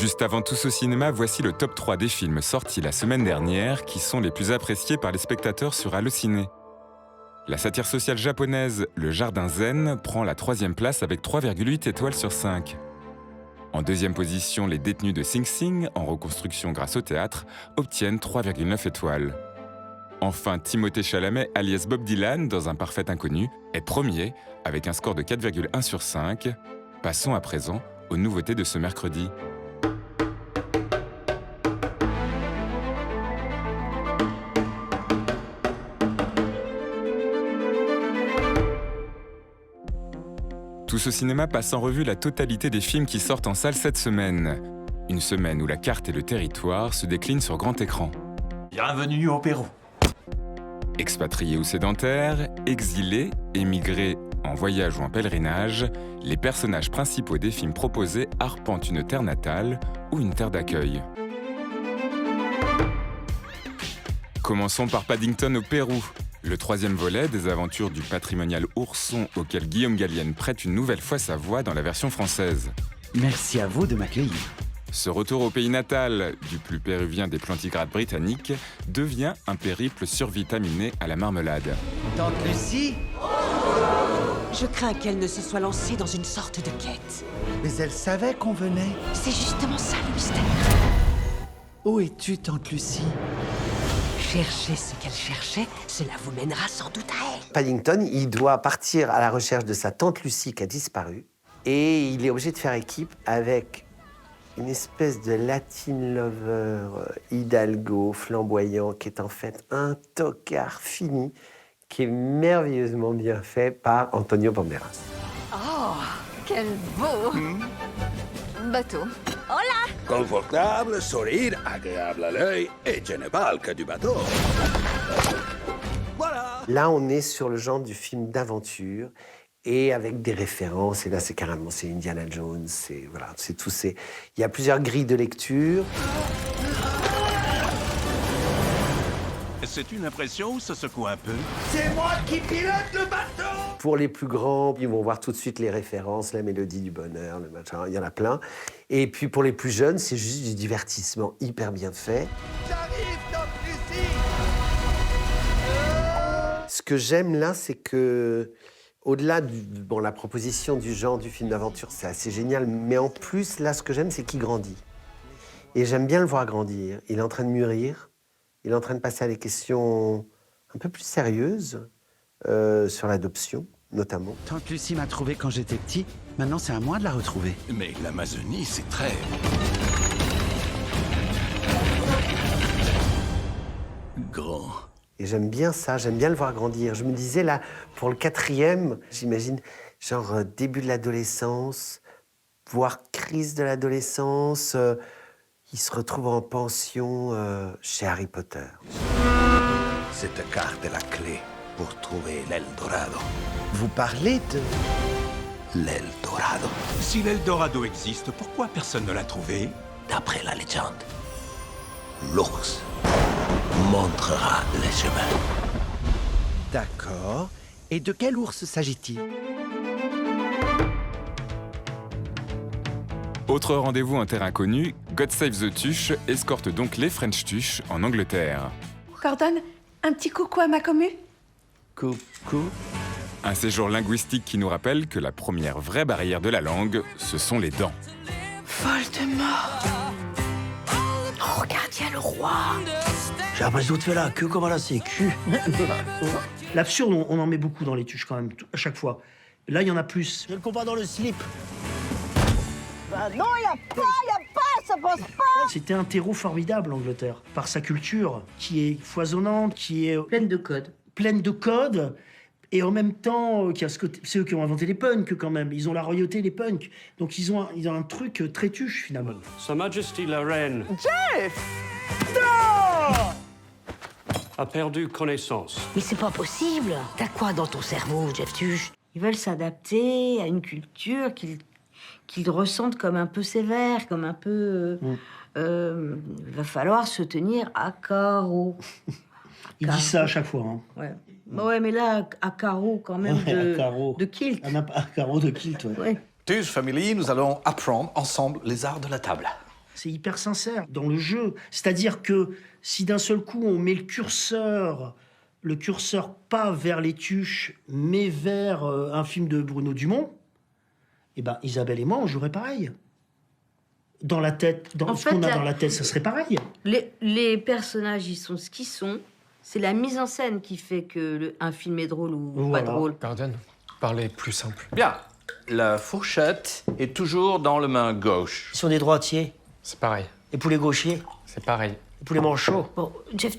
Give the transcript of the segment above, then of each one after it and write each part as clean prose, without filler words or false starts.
Juste avant Tous au cinéma, voici le top 3 des films sortis la semaine dernière qui sont les plus appréciés par les spectateurs sur Allociné. La satire sociale japonaise Le Jardin Zen prend la 3e place avec 3,8 étoiles sur 5. En 2e position, Les Détenus de Sing Sing, en reconstruction grâce au théâtre, obtiennent 3,9 étoiles. Enfin, Timothée Chalamet, alias Bob Dylan, dans Un parfait inconnu, est premier avec un score de 4,1 sur 5. Passons à présent aux nouveautés de ce mercredi. Tous au cinéma passe en revue la totalité des films qui sortent en salle cette semaine. Une semaine où la carte et le territoire se déclinent sur grand écran. Bienvenue au Pérou. Expatriés ou sédentaires, exilés, émigrés, en voyage ou en pèlerinage, les personnages principaux des films proposés arpentent une terre natale ou une terre d'accueil. Commençons par Paddington au Pérou. Le 3e volet des aventures du patrimonial ourson auquel Guillaume Gallienne prête une nouvelle fois sa voix dans la version française. Merci à vous de m'accueillir. Ce retour au pays natal du plus péruvien des plantigrades britanniques devient un périple survitaminé à la marmelade. Tante Lucie? Je crains qu'elle ne se soit lancée dans une sorte de quête. Mais elle savait qu'on venait. C'est justement ça le mystère. Où es-tu, Tante Lucie? Cherchez ce qu'elle cherchait, cela vous mènera sans doute à elle. Paddington, il doit partir à la recherche de sa tante Lucie qui a disparu. Et il est obligé de faire équipe avec une espèce de Latin lover hidalgo, flamboyant, qui est en fait un tocard fini, qui est merveilleusement bien fait par Antonio Banderas. Oh, quel beau bateau. Hola! Confortable, sourire, agréable à l'œil, et je ne parle que du bateau. Voilà! Là, on est sur le genre du film d'aventure et avec des références. Et là, c'est carrément, c'est Indiana Jones, c'est tout. Il y a plusieurs grilles de lecture. C'est une impression ou ça secoue un peu? C'est moi qui pilote le bateau! Pour les plus grands, ils vont voir tout de suite les références, la mélodie du bonheur, le machin, il y en a plein. Et puis pour les plus jeunes, c'est juste du divertissement hyper bien fait. J'arrive, Tante Lucie! Ce que j'aime là, c'est que, au-delà de la proposition du genre du film d'aventure, c'est assez génial, mais en plus, là, ce que j'aime, c'est qu'il grandit. Et j'aime bien le voir grandir. Il est en train de mûrir, il est en train de passer à des questions un peu plus sérieuses, sur l'adoption, notamment. Tante Lucie m'a trouvé quand j'étais petit. Maintenant, c'est à moi de la retrouver. Mais l'Amazonie, c'est très... grand. Et j'aime bien ça, j'aime bien le voir grandir. Je me disais, là, pour le 4e, j'imagine, genre début de l'adolescence, voire crise de l'adolescence, il se retrouve en pension chez Harry Potter. Cette carte est la clé pour trouver l'Eldorado. Vous parlez de... L'Eldorado. Si l'Eldorado existe, pourquoi personne ne l'a trouvé? D'après la légende, l'ours montrera les chemins. D'accord. Et de quel ours s'agit-il? Autre rendez-vous en terre inconnue, God Save the Tuche escorte donc les French Tuches en Angleterre. Gordon, un petit coucou à ma commu? Coucou. Un séjour linguistique qui nous rappelle que la première vraie barrière de la langue, ce sont les dents. Voldemort. Oh, regarde, il y a le roi. J'ai l'impression de faire la queue comme à la sécu. L'absurde, on en met beaucoup dans les tuches quand même, à chaque fois. Là, il y en a plus. Je le comprends dans le slip. Bah non, il y a pas, ça passe pas. C'était un terreau formidable, l'Angleterre, par sa culture, qui est foisonnante, qui est Pleine de codes. pleine de codes, et en même temps, c'est eux qui ont inventé les punks quand même. Ils ont la royauté, les punks. Donc ils ont un truc très tuche, finalement. Sa Majesté la Reine Jeff! a perdu connaissance. Mais c'est pas possible. T'as quoi dans ton cerveau, Jeff Tuche? Ils veulent s'adapter à une culture qu'ils ressentent comme un peu sévère, comme un peu... Il va falloir se tenir à carreau. Il dit ça à chaque fois. Hein. Ouais. Ouais, mais là, à carreau quand même à carreau. de kilt. À carreau de kilt, ouais. Ouais. Tuche Family, nous allons apprendre ensemble les arts de la table. C'est hyper sincère dans le jeu. C'est-à-dire que si d'un seul coup on met le curseur pas vers les tuches, mais vers un film de Bruno Dumont, eh ben Isabelle et moi, on jouerait pareil. Dans la tête, dans ce qu'on a dans la tête, ça serait pareil. Les personnages, ils sont ce qu'ils sont. C'est la mise en scène qui fait que un film est drôle ou pas drôle. Pardon, parlez plus simple. Bien. La fourchette est toujours dans la main gauche. Si on est droitier. C'est pareil. Et pour les gauchers. C'est pareil. Et pour les manchots. Bon, Jeff,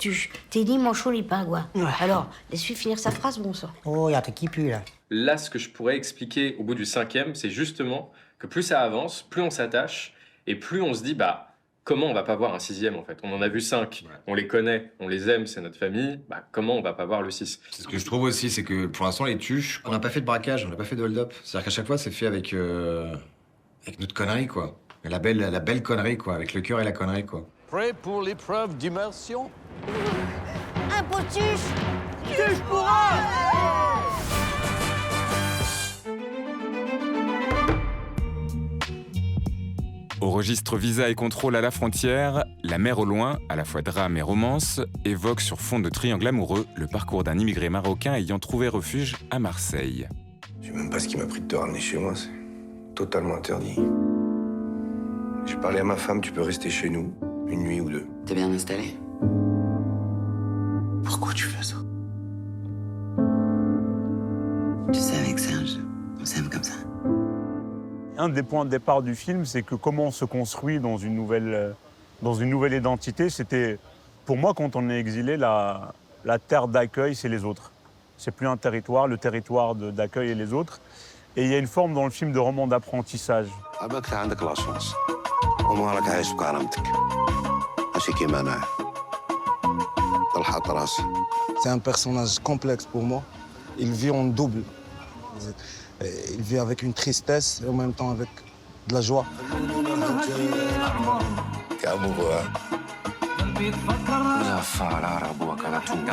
t'es dit manchot les pingouins. Ouais. Alors, laisse-lui finir sa phrase, bon sang. Oh, y'a qui pue, là. Là, ce que je pourrais expliquer au bout du 5e, c'est justement que plus ça avance, plus on s'attache, et plus on se dit, bah, comment on va pas voir un 6e, en fait? On en a vu 5, on les connaît, on les aime, c'est notre famille, bah, comment on va pas voir le 6? Ce que je trouve aussi, c'est que pour l'instant, les tuches, on n'a pas fait de braquage, on n'a pas fait de hold-up. C'est-à-dire qu'à chaque fois, c'est fait avec notre connerie, quoi. La belle connerie, quoi, avec le cœur et la connerie, quoi. Prêt pour l'épreuve d'immersion? Un pot de tuche. Tuche pour un! Au registre visa et contrôle à la frontière, La mer au loin, à la fois drame et romance, évoque sur fond de triangle amoureux le parcours d'un immigré marocain ayant trouvé refuge à Marseille. Je sais même pas ce qui m'a pris de te ramener chez moi, c'est totalement interdit. J'ai parlé à ma femme, tu peux rester chez nous, une nuit ou deux. T'es bien installé? Pourquoi tu fais ça? Tu sais, avec Serge, on s'aime comme ça. Un des points de départ du film, c'est que comment on se construit dans une nouvelle identité, c'était, pour moi, quand on est exilé, la terre d'accueil, c'est les autres. C'est plus un territoire, le territoire d'accueil est les autres. Et il y a une forme dans le film de roman d'apprentissage. C'est un personnage complexe pour moi. Il vit en double. Il vit avec une tristesse et en même temps avec de la joie.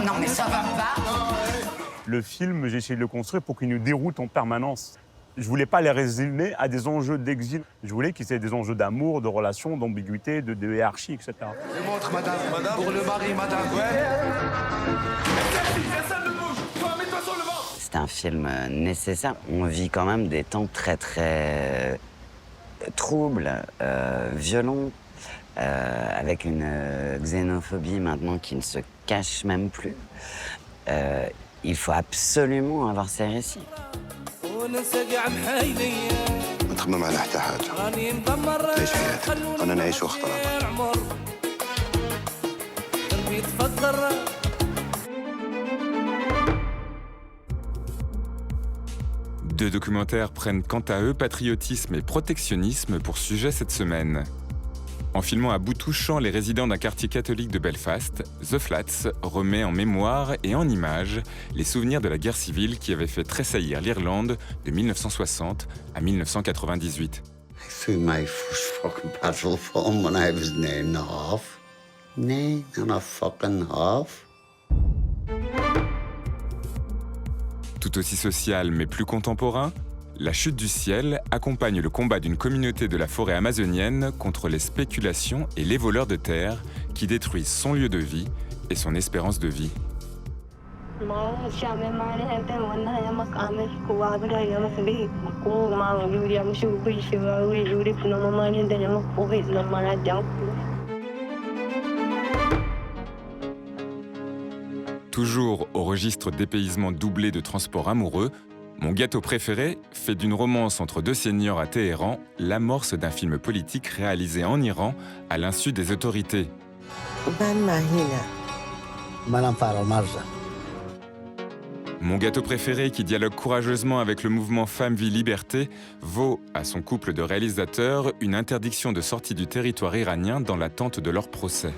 Non mais ça va pas. Le film, j'ai essayé de le construire pour qu'il nous déroute en permanence. Je voulais pas les résumer à des enjeux d'exil. Je voulais qu'ils aient des enjeux d'amour, de relations, d'ambiguïté, de hiérarchie, etc. Je montre, madame. Pour le mari, madame. C'est un film nécessaire. On vit quand même des temps très, très troubles, violents, avec une xénophobie maintenant qui ne se cache même plus. Il faut absolument avoir ces récits. نتخمم على حتى حاجة. عيش حياتك. أنا نعيش واخترع. Deux documentaires prennent quant à eux patriotisme et protectionnisme pour sujet cette semaine. En filmant à bout touchant les résidents d'un quartier catholique de Belfast, The Flats remet en mémoire et en images les souvenirs de la guerre civile qui avait fait tressaillir l'Irlande de 1960 à 1998. I threw my first fucking petrol phone when I was 9.5. 9.5. Tout aussi social mais plus contemporain, La chute du ciel accompagne le combat d'une communauté de la forêt amazonienne contre les spéculations et les voleurs de terre qui détruisent son lieu de vie et son espérance de vie. Toujours au registre dépaysement doublé de transport amoureux, Mon gâteau préféré fait d'une romance entre deux seigneurs à Téhéran l'amorce d'un film politique réalisé en Iran à l'insu des autorités. Mon gâteau préféré, qui dialogue courageusement avec le mouvement Femmes, Vie, Liberté, vaut à son couple de réalisateurs une interdiction de sortie du territoire iranien dans l'attente de leur procès.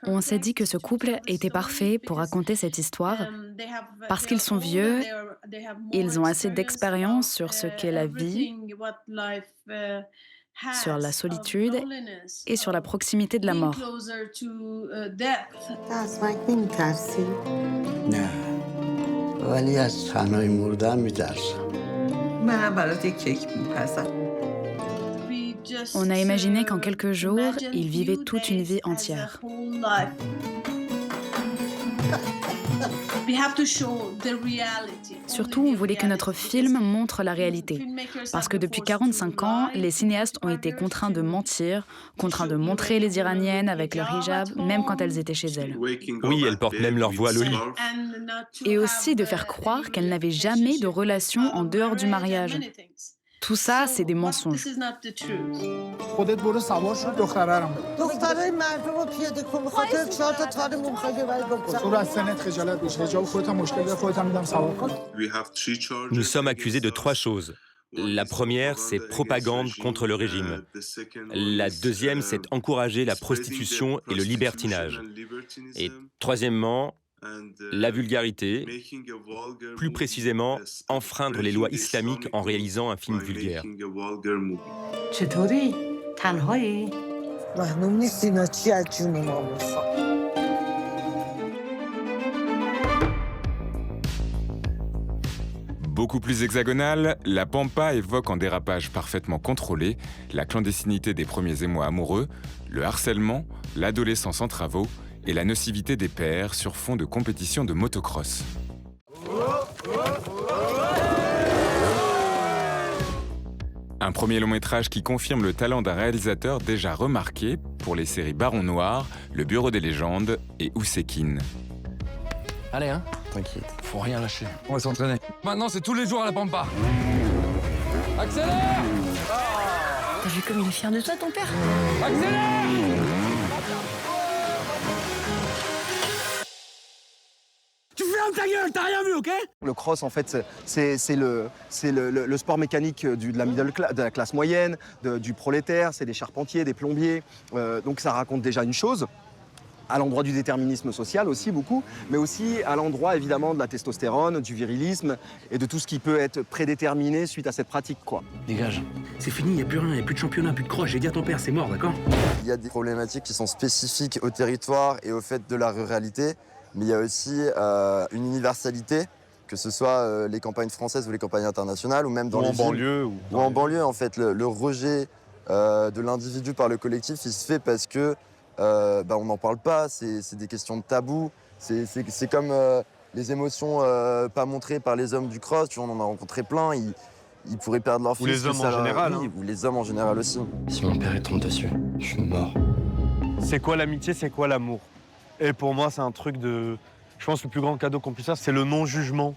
On s'est dit que ce couple était parfait pour raconter cette histoire parce qu'ils sont vieux, ils ont assez d'expérience sur ce qu'est la vie, sur la solitude et sur la proximité de la mort. ولی از فنای مردن میترسم. منم برات یک کیک میپزم. On a imaginé qu'en quelques jours, il vivait toute une vie entière. Surtout, on voulait que notre film montre la réalité. Parce que depuis 45 ans, les cinéastes ont été contraints de mentir, contraints de montrer les Iraniennes avec leur hijab, même quand elles étaient chez elles. Oui, elles portent même leur voile au lit. Et aussi de faire croire qu'elles n'avaient jamais de relation en dehors du mariage. Tout ça, c'est des mensonges. Nous sommes accusés de 3 choses. La première, c'est propagande contre le régime. La deuxième, c'est encourager la prostitution et le libertinage. Et troisièmement, la vulgarité, plus précisément, enfreindre les lois islamiques en réalisant un film vulgaire. چطوری؟ تنهایی؟ معلوم نیست اینا چی از جون ما میخواد. Beaucoup plus hexagonale, La Pampa évoque en dérapage parfaitement contrôlé la clandestinité des premiers émois amoureux, le harcèlement, l'adolescence en travaux et la nocivité des pères sur fond de compétition de motocross. Un premier long-métrage qui confirme le talent d'un réalisateur déjà remarqué pour les séries Baron Noir, Le Bureau des légendes et Oussekine. Allez, hein. T'inquiète. Faut rien lâcher. On va s'entraîner. Maintenant, c'est tous les jours à la Pampa. Accélère! T'as vu comme il est fier de toi, ton père? Accélère! Tu fermes ta gueule, t'as rien vu, ok? Le cross, en fait, c'est le sport mécanique de la classe moyenne, du prolétaire, c'est des charpentiers, des plombiers. Donc ça raconte déjà une chose, à l'endroit du déterminisme social aussi beaucoup, mais aussi à l'endroit évidemment de la testostérone, du virilisme et de tout ce qui peut être prédéterminé suite à cette pratique, quoi. Dégage. C'est fini, il n'y a plus rien, il n'y a plus de championnat, plus de cross. J'ai dit à ton père, c'est mort, d'accord? Il y a des problématiques qui sont spécifiques au territoire et au fait de la ruralité, mais il y a aussi une universalité, que ce soit les campagnes françaises ou les campagnes internationales, ou même dans les villes. Banlieue, ou en banlieue, en fait. Le rejet de l'individu par le collectif, il se fait parce que on n'en parle pas, c'est des questions de tabou. C'est comme les émotions pas montrées par les hommes du cross. Tu vois, on en a rencontré plein, ils pourraient perdre leur fils. Ou les hommes en général. Oui, ou les hommes en général aussi. Si mon père est tombe dessus, je suis mort. C'est quoi l'amitié, c'est quoi l'amour? Et pour moi, c'est un truc de... Je pense que le plus grand cadeau qu'on puisse faire, c'est le non-jugement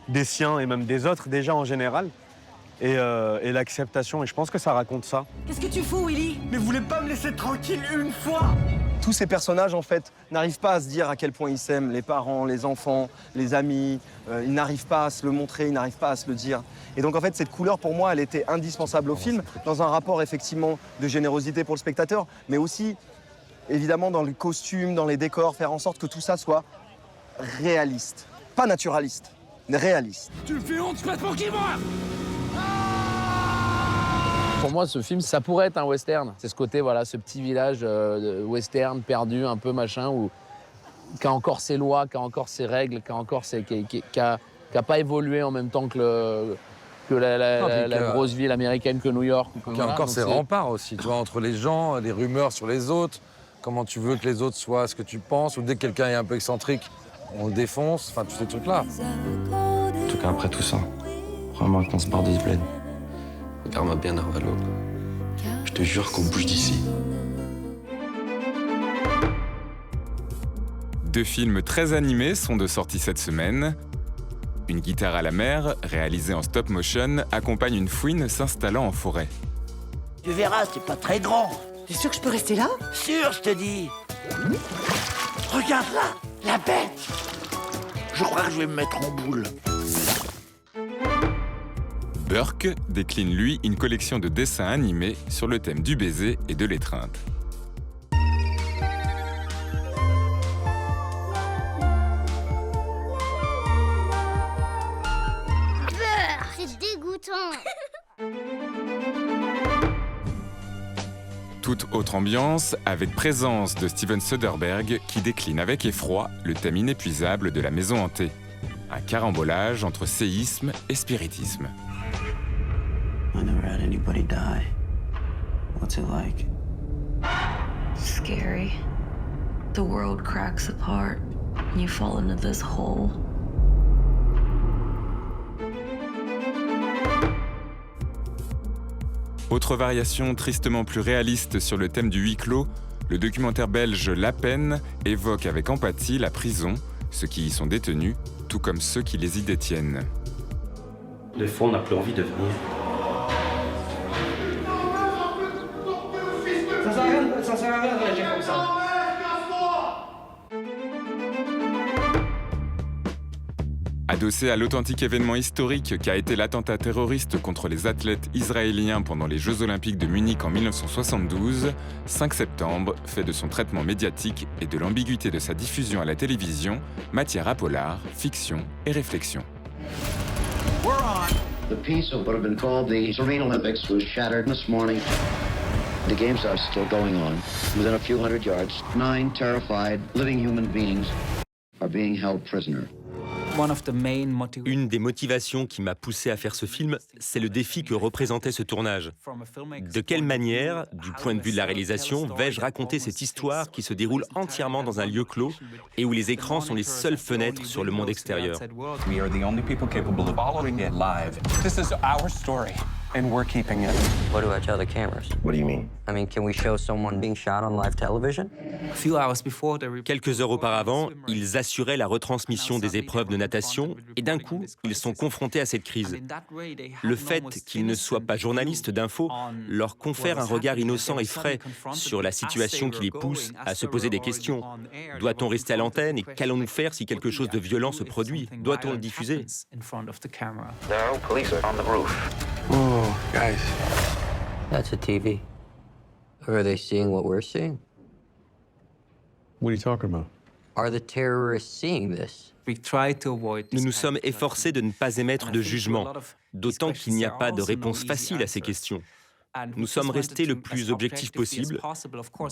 des siens et même des autres, déjà en général. Et l'acceptation, et je pense que ça raconte ça. Qu'est-ce que tu fous, Willy? Mais vous voulez pas me laisser tranquille une fois? Tous ces personnages, en fait, n'arrivent pas à se dire à quel point ils s'aiment, les parents, les enfants, les amis. Ils n'arrivent pas à se le montrer, ils n'arrivent pas à se le dire. Et donc, en fait, cette couleur, pour moi, elle était indispensable au film, dans un rapport, effectivement, de générosité pour le spectateur, mais aussi, évidemment, dans le costume, dans les décors, faire en sorte que tout ça soit réaliste. Pas naturaliste, mais réaliste. Tu me fais honte, tu passes pour qui, moi? Pour moi, ce film, ça pourrait être un western. C'est ce côté, voilà, ce petit village western perdu, un peu machin, qui a encore ses lois, qui a encore ses règles, qui a pas évolué en même temps que la grosse ville américaine que New York. Qui a encore ses remparts aussi, tu vois, entre les gens, les rumeurs sur les autres, comment tu veux que les autres soient ce que tu penses, ou dès que quelqu'un est un peu excentrique, on le défonce, enfin, tous ces trucs-là. En tout cas, après tout ça, vraiment qu'on se barre de ce bled. Regarde-moi bien, Narvalo. Je te jure qu'on bouge d'ici. 2 films très animés sont de sortie cette semaine. Une guitare à la mer, réalisée en stop motion, accompagne une fouine s'installant en forêt. Tu verras, c'est pas très grand. T'es sûr que je peux rester là? Sûr, je te dis. Regarde là, la bête. Je crois que je vais me mettre en boule. Burke décline, lui, une collection de dessins animés sur le thème du baiser et de l'étreinte. C'est dégoûtant. Toute autre ambiance, avec présence de Steven Soderbergh qui décline avec effroi le thème inépuisable de la maison hantée. Un carambolage entre séisme et spiritisme. I never had anybody die. What's it like? Scary. The world cracks apart. You fall into this hole. Autre variation tristement plus réaliste sur le thème du huis clos, le documentaire belge La Peine évoque avec empathie la prison, ceux qui y sont détenus, tout comme ceux qui les y détiennent. Des fois, on n'a plus envie de venir. Ça sert à rien de réagir comme ça. Adossé à l'authentique événement historique qu'a été l'attentat terroriste contre les athlètes israéliens pendant les Jeux Olympiques de Munich en 1972, 5 septembre fait de son traitement médiatique et de l'ambiguïté de sa diffusion à la télévision matière à polar, fiction et réflexion. The peace of what have been called the Serene Olympics was shattered this morning. The games are still going on. Within a few hundred yards, 9 terrified, living human beings are being held prisoner. Une des motivations qui m'a poussé à faire ce film, c'est le défi que représentait ce tournage. De quelle manière, du point de vue de la réalisation, vais-je raconter cette histoire qui se déroule entièrement dans un lieu clos et où les écrans sont les seules fenêtres sur le monde extérieur? We are the only people capable of following it live. This is our story, and we're keeping it. What do I tell the cameras? What do you mean? I mean, can we show someone being shot on live television? Quelques heures auparavant, ils assuraient la retransmission des épreuves de natation et d'un coup, ils sont confrontés à cette crise. Le fait qu'ils ne soient pas journalistes d'info leur confère un regard innocent et frais sur la situation qui les pousse à se poser des questions. Doit-on rester à l'antenne et qu'allons-nous faire si quelque chose de violent se produit? Doit-on le diffuser? No, police are on the roof. Oh, guys. That's a TV. Are they seeing what we're seeing? What are you talking about? Are the terrorists seeing this? Nous nous sommes efforcés de ne pas émettre de jugement, d'autant qu'il n'y a pas de réponse facile à ces questions. Nous sommes restés le plus objectifs possible.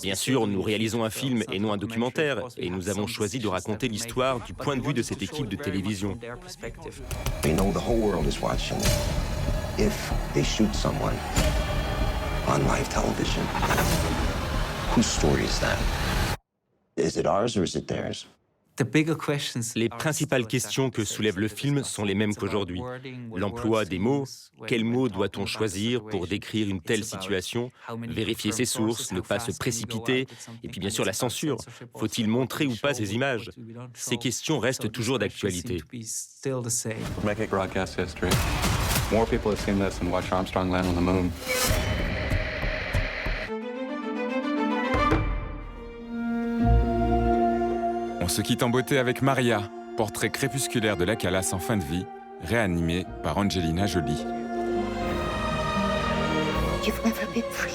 Bien sûr, nous réalisons un film et non un documentaire, et nous avons choisi de raconter l'histoire du point de vue de cette équipe de télévision. We know the whole world is watching. If they shoot someone on live television, whose story is that? Is it ours or is it theirs? Les principales questions que soulève le film sont les mêmes qu'aujourd'hui. L'emploi des mots, quels mots doit-on choisir pour décrire une telle situation, vérifier ses sources, ne pas se précipiter, et puis bien sûr la censure. Faut-il montrer ou pas ces images? Ces questions restent toujours d'actualité. Make it broadcast history. More people have seen this than watch Armstrong land on the moon. On se quitte en beauté avec Maria, portrait crépusculaire de la Calas en fin de vie, réanimé par Angelina Jolie. You've never been free.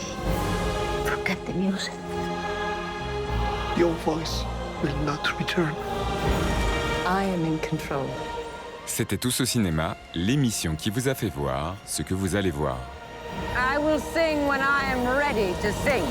Forget the music. Your voice will not return. I am in control. C'était Tous au cinéma, l'émission qui vous a fait voir ce que vous allez voir. I will sing when I am ready to sing.